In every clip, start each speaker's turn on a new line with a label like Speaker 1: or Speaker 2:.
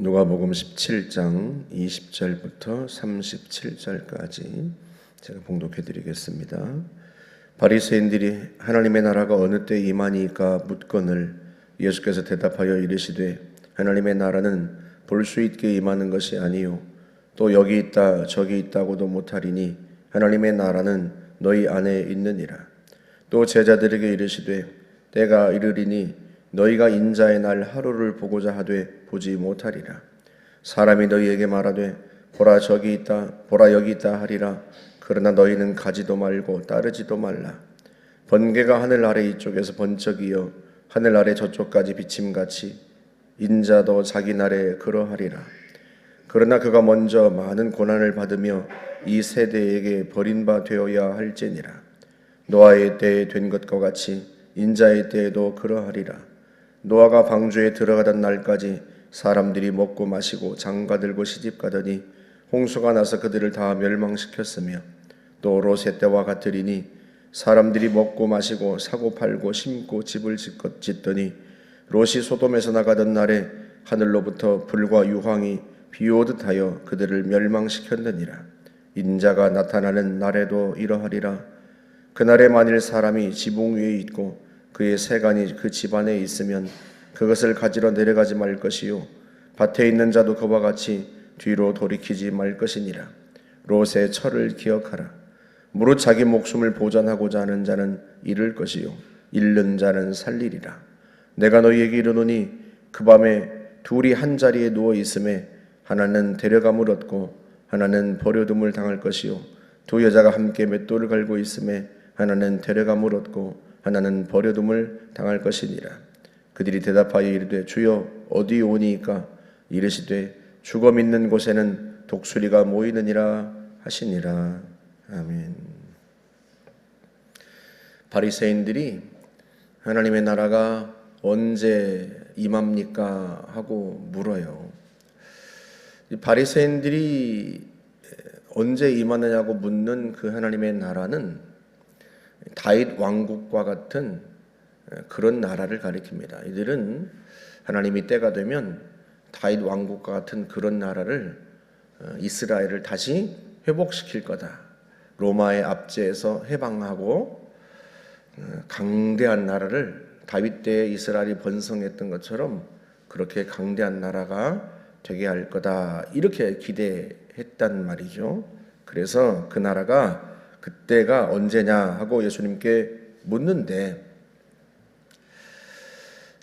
Speaker 1: 누가복음 17장 20절부터 37절까지 제가 봉독해 드리겠습니다. 바리새인들이 하나님의 나라가 어느 때 임하니까 묻거늘 예수께서 대답하여 이르시되 하나님의 나라는 볼 수 있게 임하는 것이 아니요 또 여기 있다 저기 있다고도 못하리니 하나님의 나라는 너희 안에 있느니라. 또 제자들에게 이르시되 때가 이르리니 너희가 인자의 날 하루를 보고자 하되 보지 못하리라. 사람이 너희에게 말하되 보라 저기 있다 보라 여기 있다 하리라. 그러나 너희는 가지도 말고 따르지도 말라. 번개가 하늘 아래 이쪽에서 번쩍이어 하늘 아래 저쪽까지 비침같이 인자도 자기 날에 그러하리라. 그러나 그가 먼저 많은 고난을 받으며 이 세대에게 버린 바 되어야 할지니라. 노아의 때에 된 것과 같이 인자의 때에도 그러하리라. 노아가 방주에 들어가던 날까지 사람들이 먹고 마시고 장가들고 시집가더니 홍수가 나서 그들을 다 멸망시켰으며 또 롯의 때와 같으리니 사람들이 먹고 마시고 사고 팔고 심고 집을 짓더니 롯이 소돔에서 나가던 날에 하늘로부터 불과 유황이 비오듯 하여 그들을 멸망시켰느니라. 인자가 나타나는 날에도 이러하리라. 그날에 만일 사람이 지붕 위에 있고 그의 세간이 그 집안에 있으면 그것을 가지러 내려가지 말 것이요 밭에 있는 자도 그와 같이 뒤로 돌이키지 말 것이니라. 롯의 철을 기억하라. 무릇 자기 목숨을 보전하고자 하는 자는 잃을 것이요 잃는 자는 살리리라. 내가 너희에게 이르노니 그 밤에 둘이 한 자리에 누워 있음에 하나는 데려감을 얻고 하나는 버려둠을 당할 것이요 두 여자가 함께 맷돌을 갈고 있음에 하나는 데려감을 얻고 하나는 버려둠을 당할 것이니라. 그들이 대답하여 이르되 주여 어디 오니이까? 이르시되 죽음 있는 곳에는 독수리가 모이느니라 하시니라. 아멘. 바리새인들이 하나님의 나라가 언제 임합니까? 하고 물어요. 바리새인들이 언제 임하느냐고 묻는 그 하나님의 나라는 다윗 왕국과 같은 그런 나라를 가리킵니다. 이들은 하나님이 때가 되면 다윗 왕국과 같은 그런 나라를 이스라엘을 다시 회복시킬 거다. 로마의 압제에서 해방하고 강대한 나라를 다윗 때에 이스라엘이 번성했던 것처럼 그렇게 강대한 나라가 되게 할 거다. 이렇게 기대했단 말이죠. 그래서 그 나라가 그때가 언제냐 하고 예수님께 묻는데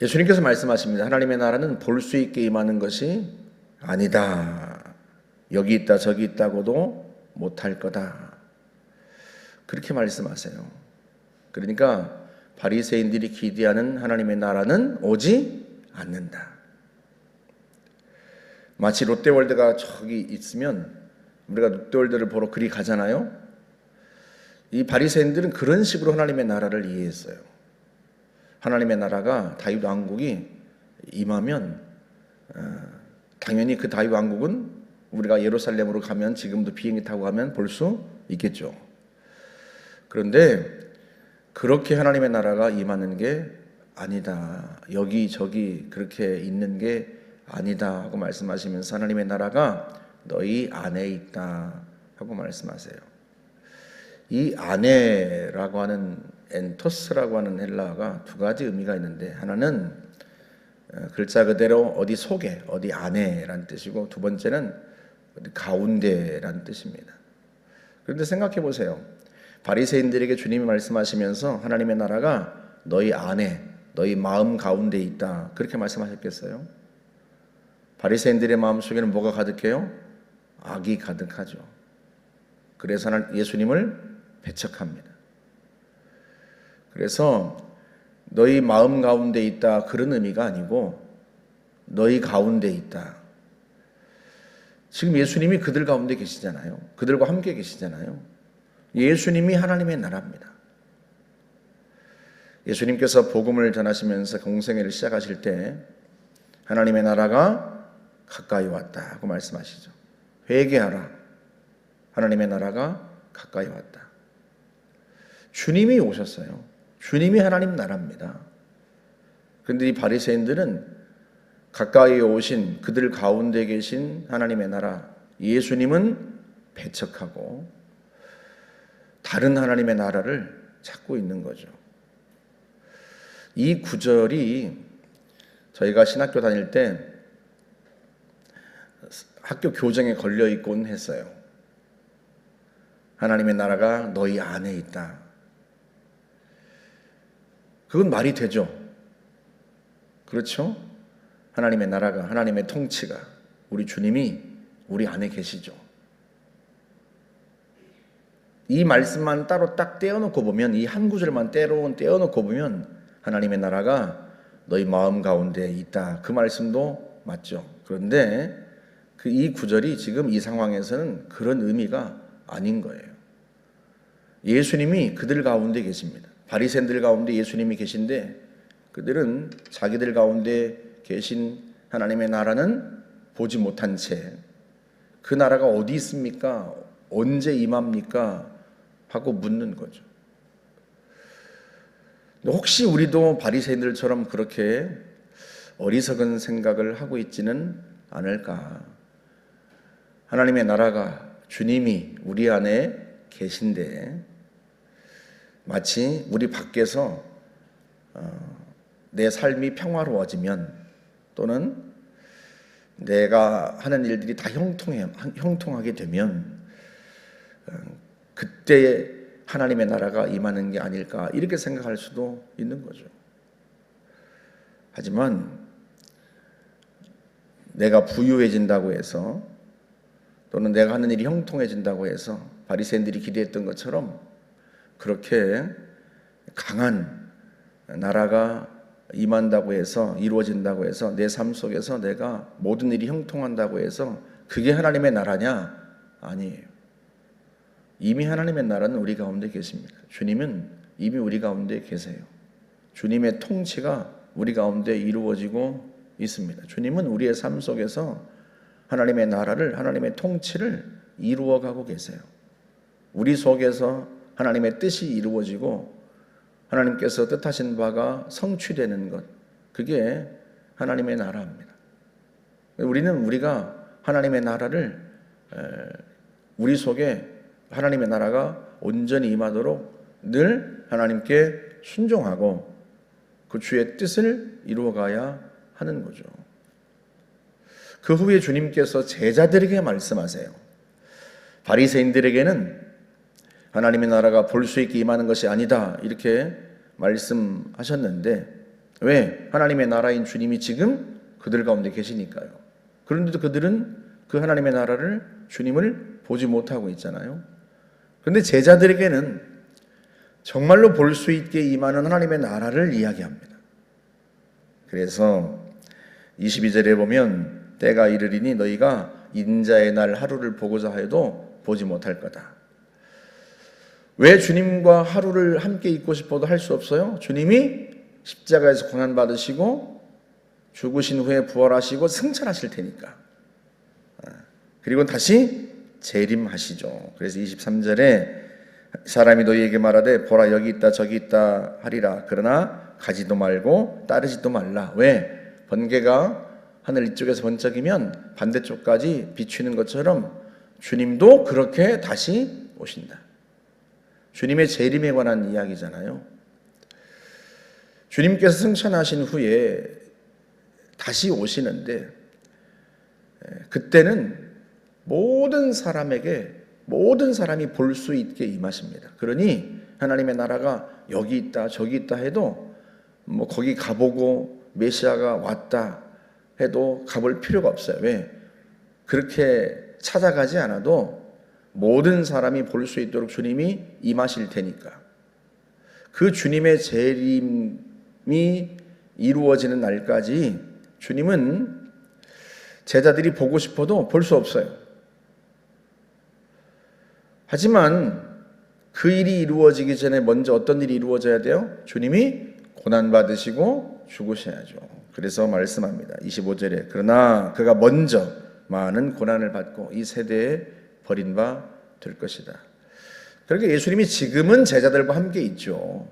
Speaker 1: 예수님께서 말씀하십니다. 하나님의 나라는 볼 수 있게 임하는 것이 아니다. 여기 있다 저기 있다고도 못할 거다. 그렇게 말씀하세요. 그러니까 바리새인들이 기대하는 하나님의 나라는 오지 않는다. 마치 롯데월드가 저기 있으면 우리가 롯데월드를 보러 그리 가잖아요. 이 바리새인들은 그런 식으로 하나님의 나라를 이해했어요. 하나님의 나라가 다윗 왕국이 임하면 당연히 그 다윗 왕국은 우리가 예루살렘으로 가면 지금도 비행기 타고 가면 볼 수 있겠죠. 그런데 그렇게 하나님의 나라가 임하는 게 아니다. 여기저기 그렇게 있는 게 아니다 하고 말씀하시면서 하나님의 나라가 너희 안에 있다 하고 말씀하세요. 이 안에라고 하는 엔토스라고 하는 헬라어가 두 가지 의미가 있는데 하나는 글자 그대로 어디 속에 어디 안에라는 뜻이고 두 번째는 어디 가운데라는 뜻입니다. 그런데 생각해 보세요. 바리새인들에게 주님이 말씀하시면서 하나님의 나라가 너희 안에 너희 마음 가운데 있다 그렇게 말씀하셨겠어요? 바리새인들의 마음속에는 뭐가 가득해요? 악이 가득하죠. 그래서 예수님을 배척합니다. 그래서 너희 마음 가운데 있다 그런 의미가 아니고 너희 가운데 있다. 지금 예수님이 그들 가운데 계시잖아요. 그들과 함께 계시잖아요. 예수님이 하나님의 나라입니다. 예수님께서 복음을 전하시면서 공생애를 시작하실 때 하나님의 나라가 가까이 왔다 하고 말씀하시죠. 회개하라. 하나님의 나라가 가까이 왔다. 주님이 오셨어요. 주님이 하나님 나라입니다. 그런데 이 바리새인들은 가까이 오신 그들 가운데 계신 하나님의 나라, 예수님은 배척하고 다른 하나님의 나라를 찾고 있는 거죠. 이 구절이 저희가 신학교 다닐 때 학교 교정에 걸려 있곤 했어요. 하나님의 나라가 너희 안에 있다. 그건 말이 되죠. 그렇죠? 하나님의 나라가, 하나님의 통치가, 우리 주님이 우리 안에 계시죠. 이 말씀만 따로 딱 떼어놓고 보면, 이 한 구절만 떼어놓고 보면 하나님의 나라가 너희 마음 가운데 있다. 그 말씀도 맞죠. 그런데 이 구절이 지금 이 상황에서는 그런 의미가 아닌 거예요. 예수님이 그들 가운데 계십니다. 바리새인들 가운데 예수님이 계신데 그들은 자기들 가운데 계신 하나님의 나라는 보지 못한 채 그 나라가 어디 있습니까? 언제 임합니까? 하고 묻는 거죠. 혹시 우리도 바리새인들처럼 그렇게 어리석은 생각을 하고 있지는 않을까? 하나님의 나라가, 주님이 우리 안에 계신데 마치 우리 밖에서 내 삶이 평화로워지면 또는 내가 하는 일들이 다 형통하게 되면 그때 하나님의 나라가 임하는 게 아닐까 이렇게 생각할 수도 있는 거죠. 하지만 내가 부유해진다고 해서 또는 내가 하는 일이 형통해진다고 해서 바리새인들이 기대했던 것처럼 그렇게 강한 나라가 임한다고 해서 이루어진다고 해서 내 삶 속에서 내가 모든 일이 형통한다고 해서 그게 하나님의 나라냐? 아니에요. 이미 하나님의 나라는 우리 가운데 계십니다. 주님은 이미 우리 가운데 계세요. 주님의 통치가 우리 가운데 이루어지고 있습니다. 주님은 우리의 삶 속에서 하나님의 나라를, 하나님의 통치를 이루어가고 계세요. 우리 속에서 하나님의 뜻이 이루어지고 하나님께서 뜻하신 바가 성취되는 것, 그게 하나님의 나라입니다. 우리가 하나님의 나라를 우리 속에 하나님의 나라가 온전히 임하도록 늘 하나님께 순종하고 그 주의 뜻을 이루어가야 하는 거죠. 그 후에 주님께서 제자들에게 말씀하세요. 바리새인들에게는 하나님의 나라가 볼 수 있게 임하는 것이 아니다 이렇게 말씀하셨는데 왜? 하나님의 나라인 주님이 지금 그들 가운데 계시니까요. 그런데도 그들은 그 하나님의 나라를, 주님을 보지 못하고 있잖아요. 그런데 제자들에게는 정말로 볼 수 있게 임하는 하나님의 나라를 이야기합니다. 그래서 22절에 보면 때가 이르리니 너희가 인자의 날 하루를 보고자 해도 보지 못할 거다. 왜 주님과 하루를 함께 있고 싶어도 할 수 없어요? 주님이 십자가에서 고난받으시고 죽으신 후에 부활하시고 승천하실 테니까. 그리고 다시 재림하시죠. 그래서 23절에 사람이 너희에게 말하되 보라 여기 있다 저기 있다 하리라. 그러나 가지도 말고 따르지도 말라. 왜? 번개가 하늘 이쪽에서 번쩍이면 반대쪽까지 비추는 것처럼 주님도 그렇게 다시 오신다. 주님의 재림에 관한 이야기잖아요. 주님께서 승천하신 후에 다시 오시는데 그때는 모든 사람이 볼 수 있게 임하십니다. 그러니 하나님의 나라가 여기 있다 저기 있다 해도 뭐 거기 가보고 메시아가 왔다 해도 가볼 필요가 없어요. 왜? 그렇게 찾아가지 않아도 모든 사람이 볼 수 있도록 주님이 임하실 테니까. 그 주님의 재림이 이루어지는 날까지 주님은 제자들이 보고 싶어도 볼 수 없어요. 하지만 그 일이 이루어지기 전에 먼저 어떤 일이 이루어져야 돼요? 주님이 고난받으시고 죽으셔야죠. 그래서 말씀합니다. 25절에 그러나 그가 먼저 많은 고난을 받고 이 세대에 버린 바 될 것이다. 그러니까 예수님이 지금은 제자들과 함께 있죠.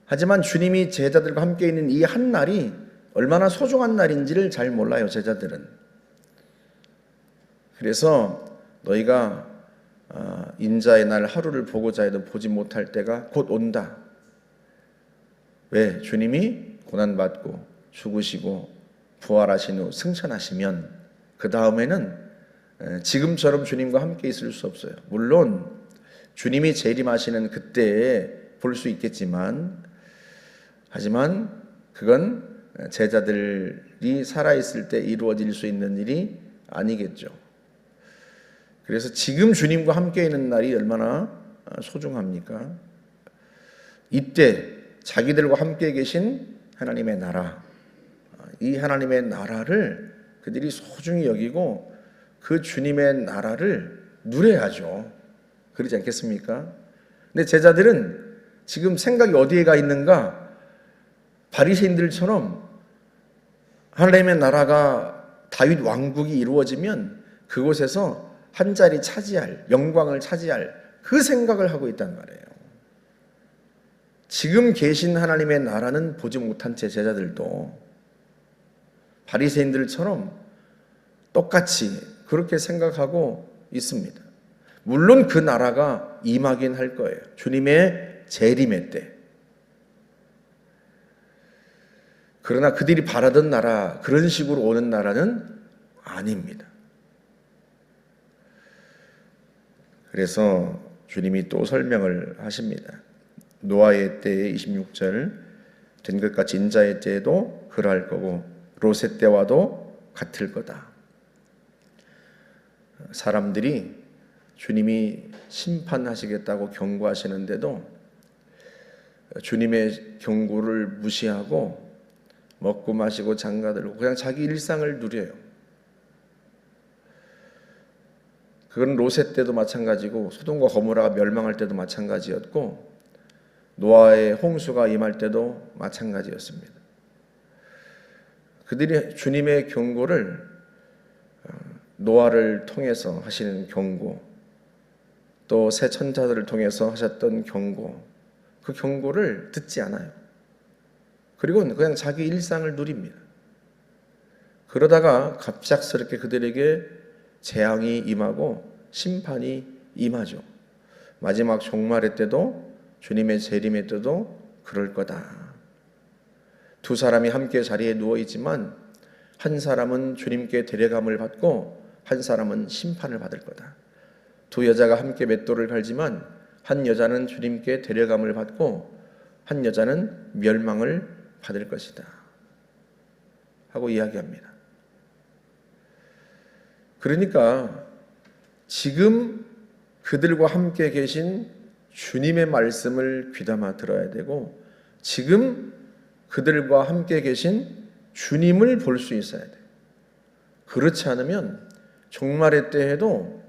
Speaker 1: 하지만 주님이 제자들과 함께 있는 이 한 날이 얼마나 소중한 날인지를 잘 몰라요, 제자들은. 그래서 너희가 인자의 날 하루를 보고자 해도 보지 못할 때가 곧 온다. 왜? 주님이 고난받고 죽으시고 부활하신 후 승천하시면 그 다음에는 지금처럼 주님과 함께 있을 수 없어요. 물론 주님이 재림하시는 그때에 볼 수 있겠지만, 하지만 그건 제자들이 살아있을 때 이루어질 수 있는 일이 아니겠죠. 그래서 지금 주님과 함께 있는 날이 얼마나 소중합니까? 이때 자기들과 함께 계신 하나님의 나라, 이 하나님의 나라를 그들이 소중히 여기고 그 주님의 나라를 누려야죠. 그러지 않겠습니까? 근데 제자들은 지금 생각이 어디에 가 있는가? 바리새인들처럼 하나님의 나라가 다윗 왕국이 이루어지면 그곳에서 한 자리 차지할, 영광을 차지할 그 생각을 하고 있단 말이에요. 지금 계신 하나님의 나라는 보지 못한 채 제자들도 바리새인들처럼 똑같이 그렇게 생각하고 있습니다. 물론 그 나라가 임하긴 할 거예요. 주님의 재림의 때. 그러나 그들이 바라던 나라, 그런 식으로 오는 나라는 아닙니다. 그래서 주님이 또 설명을 하십니다. 노아의 때에 26절, 된 것 같이 인자의 때에도 그러할 거고 롯의 때와도 같을 거다. 사람들이 주님이 심판하시겠다고 경고하시는데도 주님의 경고를 무시하고 먹고 마시고 장가들고 그냥 자기 일상을 누려요. 그건 롯의 때도 마찬가지고 소돔과 고모라가 멸망할 때도 마찬가지였고 노아의 홍수가 임할 때도 마찬가지였습니다. 그들이 주님의 경고를 노아를 통해서 하시는 경고, 또 새 천사들을 통해서 하셨던 경고, 그 경고를 듣지 않아요. 그리고 그냥 자기 일상을 누립니다. 그러다가 갑작스럽게 그들에게 재앙이 임하고 심판이 임하죠. 마지막 종말의 때도 주님의 재림의 때도 그럴 거다. 두 사람이 함께 자리에 누워 있지만 한 사람은 주님께 데려감을 받고 한 사람은 심판을 받을 거다. 두 여자가 함께 맷돌을 갈지만 한 여자는 주님께 데려감을 받고 한 여자는 멸망을 받을 것이다 하고 이야기합니다. 그러니까 지금 그들과 함께 계신 주님의 말씀을 귀담아 들어야 되고 지금 그들과 함께 계신 주님을 볼 수 있어야 돼요. 그렇지 않으면 종말의 때에도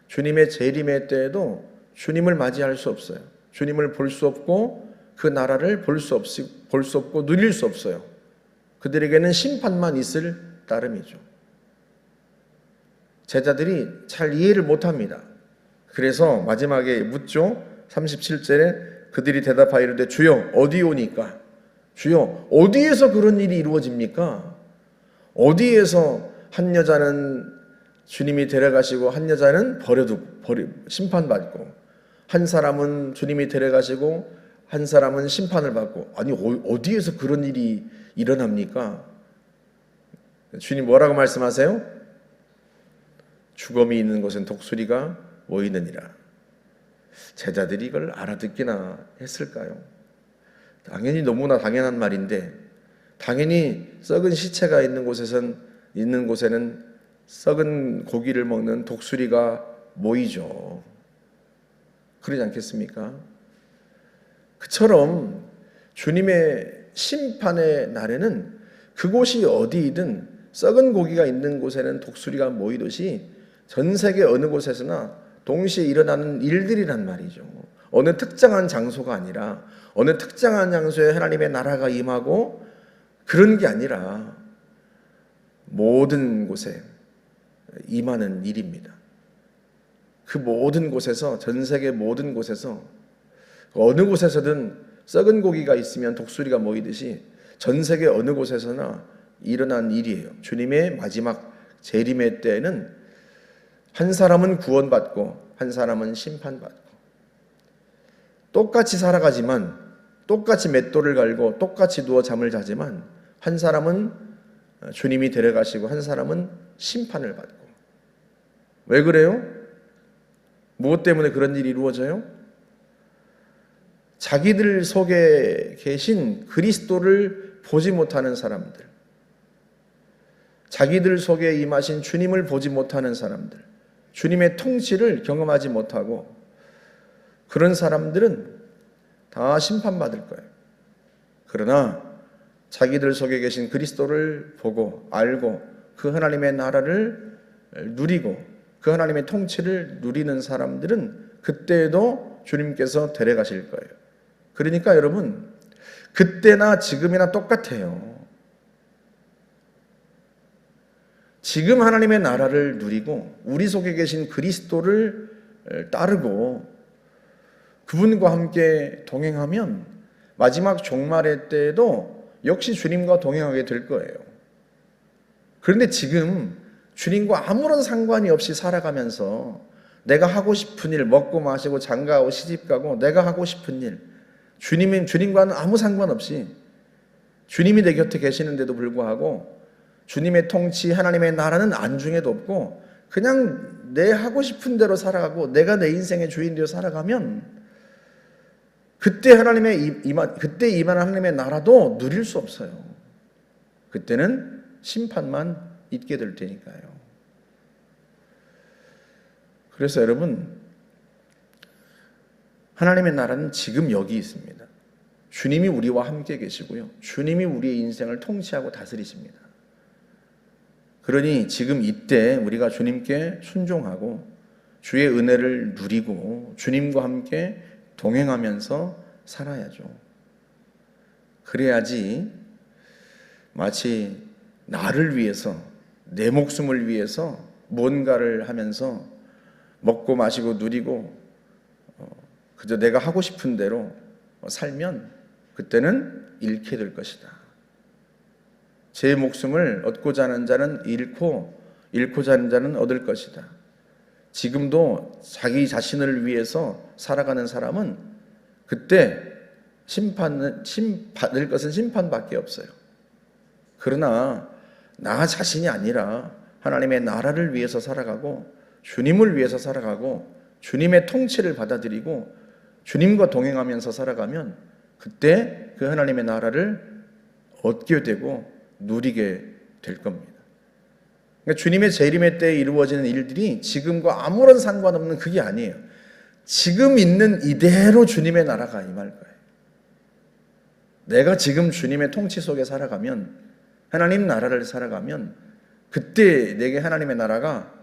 Speaker 1: 주님의 재림의 때에도 주님을 맞이할 수 없어요. 주님을 볼 수 없고 그 나라를 볼 수 없고 누릴 수 없어요. 그들에게는 심판만 있을 따름이죠. 제자들이 잘 이해를 못합니다. 그래서 마지막에 묻죠. 37절에 그들이 대답하여 이르되 주여 어디 오니까? 주여 어디에서 그런 일이 이루어집니까? 어디에서 한 여자는 주님이 데려가시고 한 여자는 심판받고 한 사람은 주님이 데려가시고 한 사람은 심판을 받고, 아니 어디에서 그런 일이 일어납니까? 주님 뭐라고 말씀하세요? 죽음이 있는 곳엔 독수리가 모이느니라. 제자들이 이걸 알아듣기나 했을까요? 당연히 너무나 당연한 말인데, 당연히 썩은 시체가 있는 곳에는 썩은 고기를 먹는 독수리가 모이죠. 그러지 않겠습니까? 그처럼 주님의 심판의 날에는 그곳이 어디이든 썩은 고기가 있는 곳에는 독수리가 모이듯이 전 세계 어느 곳에서나 동시에 일어나는 일들이란 말이죠. 어느 특정한 장소가 아니라 어느 특정한 장소에 하나님의 나라가 임하고 그런 게 아니라 모든 곳에 임하는 일입니다. 그 모든 곳에서, 전 세계 모든 곳에서 어느 곳에서든 썩은 고기가 있으면 독수리가 모이듯이 전 세계 어느 곳에서나 일어난 일이에요. 주님의 마지막 재림의 때에는 한 사람은 구원받고 한 사람은 심판받고, 똑같이 살아가지만, 똑같이 맷돌을 갈고 똑같이 누워 잠을 자지만, 한 사람은 주님이 데려가시고 한 사람은 심판을 받고. 왜 그래요? 무엇 때문에 그런 일이 이루어져요? 자기들 속에 계신 그리스도를 보지 못하는 사람들, 자기들 속에 임하신 주님을 보지 못하는 사람들, 주님의 통치를 경험하지 못하고, 그런 사람들은 다 심판받을 거예요. 그러나 자기들 속에 계신 그리스도를 보고 알고 그 하나님의 나라를 누리고 그 하나님의 통치를 누리는 사람들은 그때에도 주님께서 데려가실 거예요. 그러니까 여러분, 그때나 지금이나 똑같아요. 지금 하나님의 나라를 누리고 우리 속에 계신 그리스도를 따르고 그분과 함께 동행하면 마지막 종말의 때에도 역시 주님과 동행하게 될 거예요. 그런데 지금 주님과 아무런 상관이 없이 살아가면서 내가 하고 싶은 일, 먹고 마시고 장가가고 시집가고 내가 하고 싶은 일, 주님과는 아무 상관없이 주님이 내 곁에 계시는데도 불구하고 주님의 통치, 하나님의 나라는 안중에도 없고 그냥 내 하고 싶은 대로 살아가고 내가 내 인생의 주인되어 살아가면 그때 그때 임한 하나님의 나라도 누릴 수 없어요. 그때는 심판만 있게 될 테니까요. 그래서 여러분, 하나님의 나라는 지금 여기 있습니다. 주님이 우리와 함께 계시고요. 주님이 우리의 인생을 통치하고 다스리십니다. 그러니 지금 이때 우리가 주님께 순종하고 주의 은혜를 누리고 주님과 함께 동행하면서 살아야죠. 그래야지 마치 나를 위해서, 내 목숨을 위해서 뭔가를 하면서 먹고 마시고 누리고 그저 내가 하고 싶은 대로 살면 그때는 잃게 될 것이다. 제 목숨을 얻고자 하는 자는 잃고자 하는 자는 얻을 것이다. 지금도 자기 자신을 위해서 살아가는 사람은 그때 받을 것은 심판밖에 없어요. 그러나 나 자신이 아니라 하나님의 나라를 위해서 살아가고 주님을 위해서 살아가고 주님의 통치를 받아들이고 주님과 동행하면서 살아가면 그때 그 하나님의 나라를 얻게 되고 누리게 될 겁니다. 그러니까 주님의 재림의 때에 이루어지는 일들이 지금과 아무런 상관없는 그게 아니에요. 지금 있는 이대로 주님의 나라가 임할 거예요. 내가 지금 주님의 통치 속에 살아가면, 하나님 나라를 살아가면 그때 내게 하나님의 나라가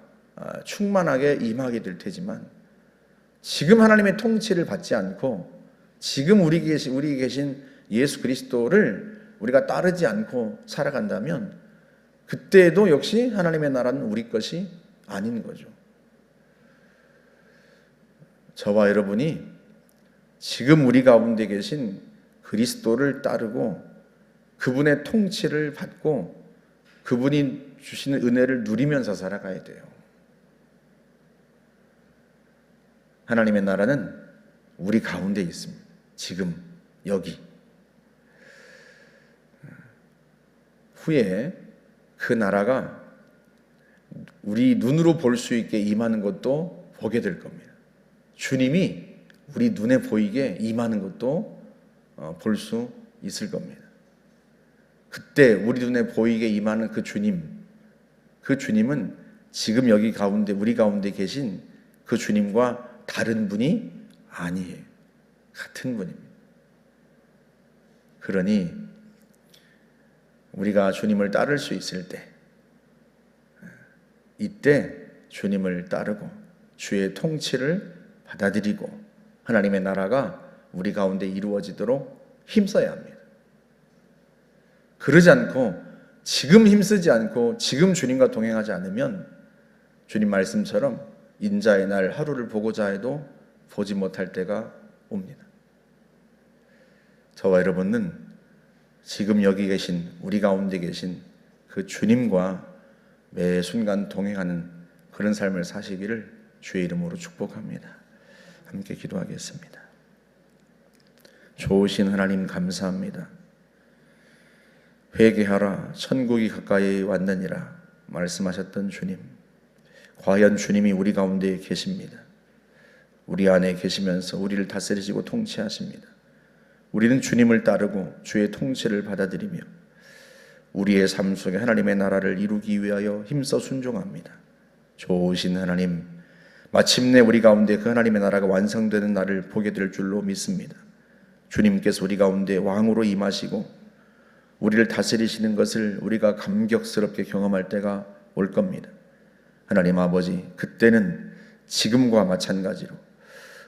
Speaker 1: 충만하게 임하게 될 테지만, 지금 하나님의 통치를 받지 않고 지금 우리 계신 예수 그리스도를 우리가 따르지 않고 살아간다면 그때에도 역시 하나님의 나라는 우리 것이 아닌 거죠. 저와 여러분이 지금 우리 가운데 계신 그리스도를 따르고 그분의 통치를 받고 그분이 주시는 은혜를 누리면서 살아가야 돼요. 하나님의 나라는 우리 가운데 있습니다. 지금 여기. 후에 그 나라가 우리 눈으로 볼 수 있게 임하는 것도 보게 될 겁니다. 주님이 우리 눈에 보이게 임하는 것도 볼 수 있을 겁니다. 그때 우리 눈에 보이게 임하는 그 주님은 지금 여기 가운데 우리 가운데 계신 그 주님과 다른 분이 아니에요. 같은 분입니다. 그러니 우리가 주님을 따를 수 있을 때, 이때 주님을 따르고 주의 통치를 받아들이고 하나님의 나라가 우리 가운데 이루어지도록 힘써야 합니다. 그러지 않고 지금 힘쓰지 않고 지금 주님과 동행하지 않으면 주님 말씀처럼 인자의 날 하루를 보고자 해도 보지 못할 때가 옵니다. 저와 여러분은 지금 여기 계신 우리 가운데 계신 그 주님과 매 순간 동행하는 그런 삶을 사시기를 주의 이름으로 축복합니다. 함께 기도하겠습니다. 좋으신 하나님 감사합니다. 회개하라 천국이 가까이 왔느니라 말씀하셨던 주님, 과연 주님이 우리 가운데 계십니다. 우리 안에 계시면서 우리를 다스리시고 통치하십니다. 우리는 주님을 따르고 주의 통치를 받아들이며 우리의 삶 속에 하나님의 나라를 이루기 위하여 힘써 순종합니다. 좋으신 하나님, 마침내 우리 가운데 그 하나님의 나라가 완성되는 날을 보게 될 줄로 믿습니다. 주님께서 우리 가운데 왕으로 임하시고 우리를 다스리시는 것을 우리가 감격스럽게 경험할 때가 올 겁니다. 하나님 아버지, 그때는 지금과 마찬가지로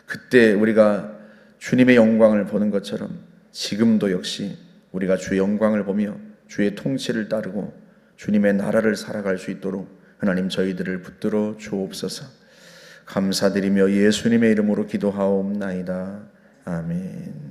Speaker 1: 그때 우리가 주님의 영광을 보는 것처럼 지금도 역시 우리가 주의 영광을 보며 주의 통치를 따르고 주님의 나라를 살아갈 수 있도록 하나님 저희들을 붙들어 주옵소서. 감사드리며 예수님의 이름으로 기도하옵나이다. 아멘.